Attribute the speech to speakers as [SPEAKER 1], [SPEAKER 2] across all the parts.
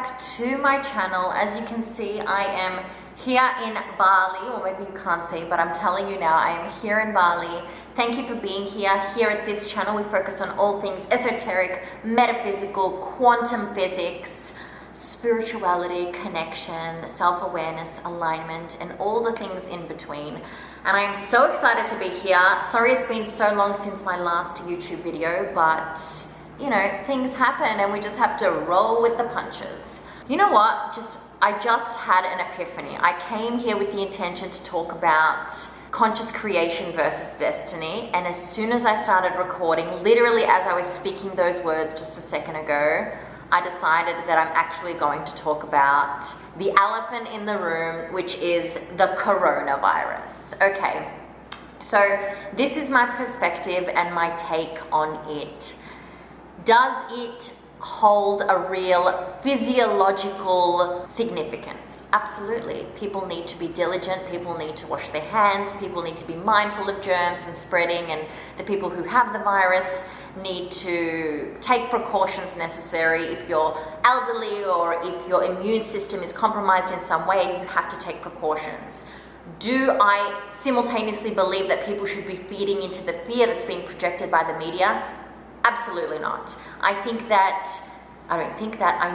[SPEAKER 1] back to my channel. As you can see, I am here in Bali, or maybe you can't see, but I'm telling you now, I am here in Bali. Thank you for being here. Here at this channel, we focus on all things esoteric, metaphysical, quantum physics, spirituality, connection, self-awareness, alignment, and all the things in between. And I am so excited to be here. Sorry it's been so long since my last YouTube video, but you know, things happen and we just have to roll with the punches. You know what? I just had an epiphany. I came here with the intention to talk about conscious creation versus destiny, and as soon as I started recording, literally as I was speaking those words just a second ago, I decided that I'm actually going to talk about the elephant in the room, which is the coronavirus. Okay, so this is my perspective and my take on it. Does it hold a real physiological significance? Absolutely. People need to be diligent, people need to wash their hands, people need to be mindful of germs and spreading, and the people who have the virus need to take precautions necessary. If you're elderly or if your immune system is compromised in some way, you have to take precautions. Do I simultaneously believe that people should be feeding into the fear that's being projected by the media? Absolutely not. I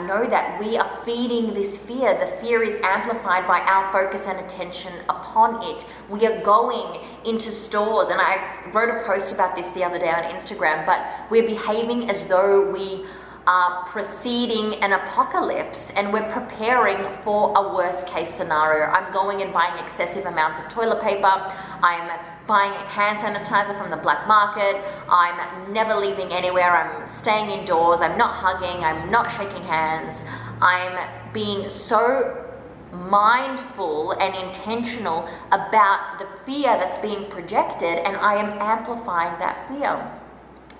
[SPEAKER 1] know that we are feeding this fear. The fear is amplified by our focus and attention upon it. We are going into stores, and I wrote a post about this the other day on Instagram, but we're behaving as though we are preceding an apocalypse and we're preparing for a worst case scenario. I'm going and buying excessive amounts of toilet paper. I'm buying hand sanitizer from the black market. I'm never leaving anywhere. I'm staying indoors. I'm not hugging. I'm not shaking hands. I'm being so mindful and intentional about the fear that's being projected, and I am amplifying that fear.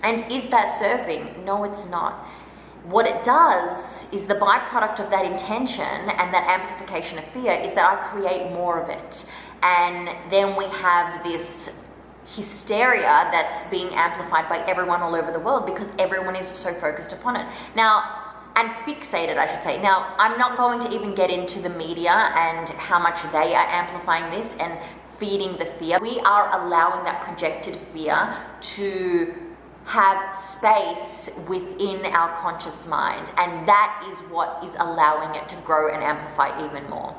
[SPEAKER 1] And is that serving? No, it's not. What it does is the byproduct of that intention and that amplification of fear is that I create more of it. And then we have this hysteria that's being amplified by everyone all over the world because everyone is so focused upon it. Now, and fixated, I should say. Now, I'm not going to even get into the media and how much they are amplifying this and feeding the fear. We are allowing that projected fear to have space within our conscious mind, and that is what is allowing it to grow and amplify even more.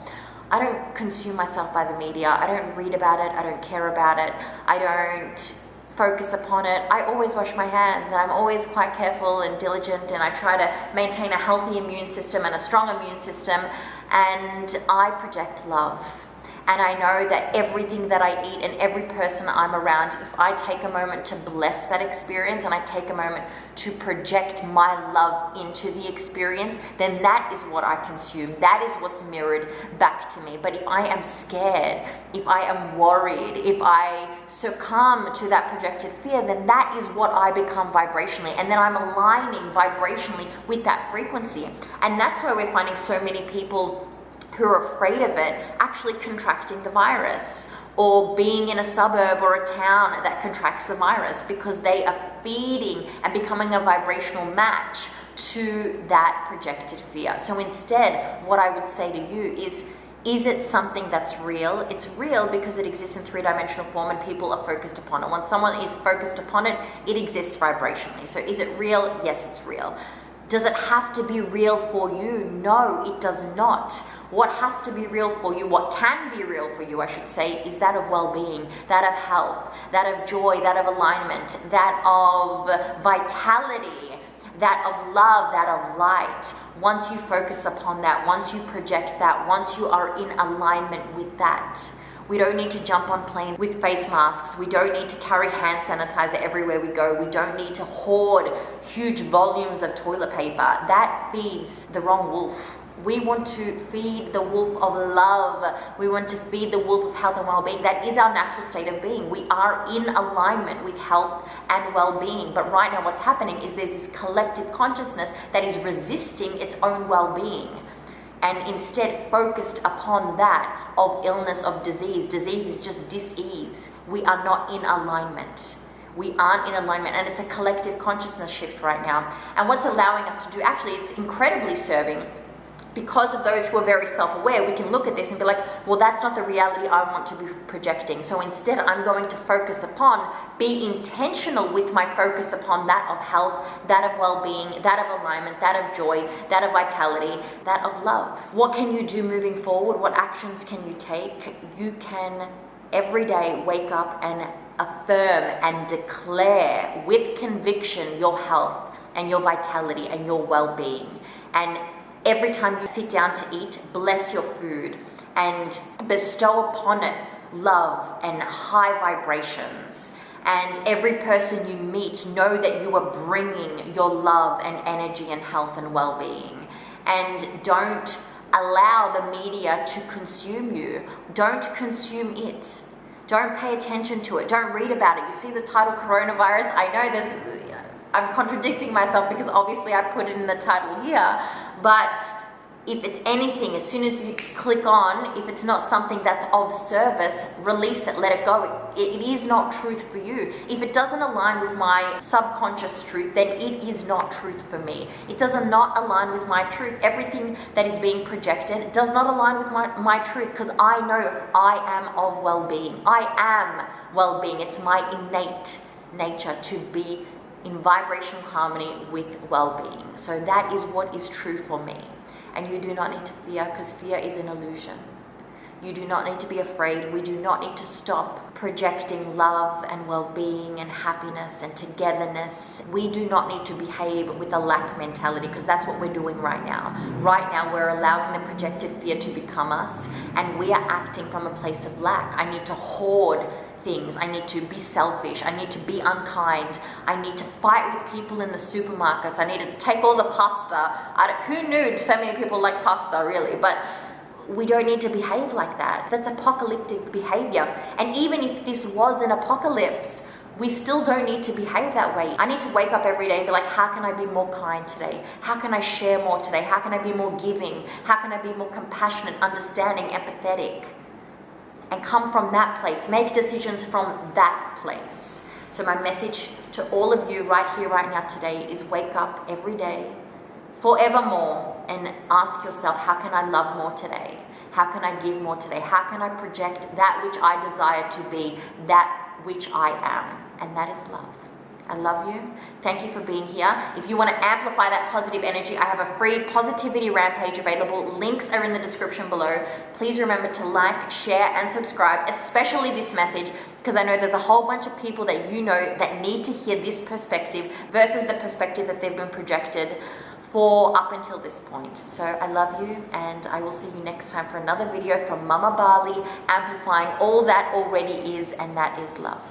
[SPEAKER 1] I don't consume myself by the media. I don't read about it. I don't care about it. I don't focus upon it. I always wash my hands, and I'm always quite careful and diligent, and I try to maintain a healthy immune system and a strong immune system, and I project love. And I know that everything that I eat and every person I'm around, if I take a moment to bless that experience and I take a moment to project my love into the experience, then that is what I consume. That is what's mirrored back to me. But if I am scared, if I am worried, if I succumb to that projected fear, then that is what I become vibrationally. And then I'm aligning vibrationally with that frequency. And that's why we're finding so many people who are afraid of it actually contracting the virus, or being in a suburb or a town that contracts the virus, because they are feeding and becoming a vibrational match to that projected fear. So instead, what I would say to you is it something that's real? It's real because it exists in three-dimensional form and people are focused upon it. When someone is focused upon it, it exists vibrationally. So is it real? Yes, it's real. Does it have to be real for you? No, it does not. What has to be real for you, what can be real for you, I should say, is that of well-being, that of health, that of joy, that of alignment, that of vitality, that of love, that of light. Once you focus upon that, once you project that, once you are in alignment with that, we don't need to jump on planes with face masks. We don't need to carry hand sanitizer everywhere we go. We don't need to hoard huge volumes of toilet paper. That feeds the wrong wolf. We want to feed the wolf of love. We want to feed the wolf of health and well-being. That is our natural state of being. We are in alignment with health and well-being. But right now what's happening is there's this collective consciousness that is resisting its own well-being, and instead focused upon that of illness, of disease. Disease is just dis-ease. We are not in alignment. We aren't in alignment, and it's a collective consciousness shift right now. And what's allowing us to do, actually, it's incredibly serving because of those who are very self-aware, we can look at this and be like, well, that's not the reality I want to be projecting. So instead, I'm going to focus upon, be intentional with my focus upon that of health, that of well-being, that of alignment, that of joy, that of vitality, that of love. What can you do moving forward? What actions can you take? You can every day wake up and affirm and declare with conviction your health and your vitality and your well-being. And every time you sit down to eat, bless your food and bestow upon it love and high vibrations. And every person you meet, know that you are bringing your love and energy and health and well-being. And don't allow the media to consume you. Don't consume it. Don't pay attention to it. Don't read about it. You see the title coronavirus? I know I'm contradicting myself because obviously I put it in the title here, but if it's anything, as soon as you click on, if it's not something that's of service, release it, let it go. It is not truth for you. If it doesn't align with my subconscious truth, then it is not truth for me. It does not align with my truth. Everything that is being projected does not align with my truth, because I know I am of well-being. I am well-being. It's my innate nature to be in vibrational harmony with well-being. So that is what is true for me. And you do not need to fear, because fear is an illusion. You do not need to be afraid. We do not need to stop projecting love and well-being and happiness and togetherness. We do not need to behave with a lack mentality, because that's what we're doing right now. Right now, we're allowing the projected fear to become us, and we are acting from a place of lack. I need to hoard things. I need to be selfish. I need to be unkind. I need to fight with people in the supermarkets. I need to take all the pasta. Who knew so many people like pasta, really? But we don't need to behave like that. That's apocalyptic behavior. And even if this was an apocalypse, we still don't need to behave that way. I need to wake up every day and be like, how can I be more kind today? How can I share more today? How can I be more giving? How can I be more compassionate, understanding, empathetic? And come from that place, make decisions from that place. So my message to all of you right here, right now today is wake up every day, forevermore, and ask yourself, how can I love more today? How can I give more today? How can I project that which I desire to be, that which I am? And that is love. I love you. Thank you for being here. If you want to amplify that positive energy, I have a free Positivity Rampage available. Links are in the description below. Please remember to like, share, and subscribe, especially this message, because I know there's a whole bunch of people that you know that need to hear this perspective versus the perspective that they've been projected for up until this point. So I love you, and I will see you next time for another video from Mama Bali, amplifying all that already is, and that is love.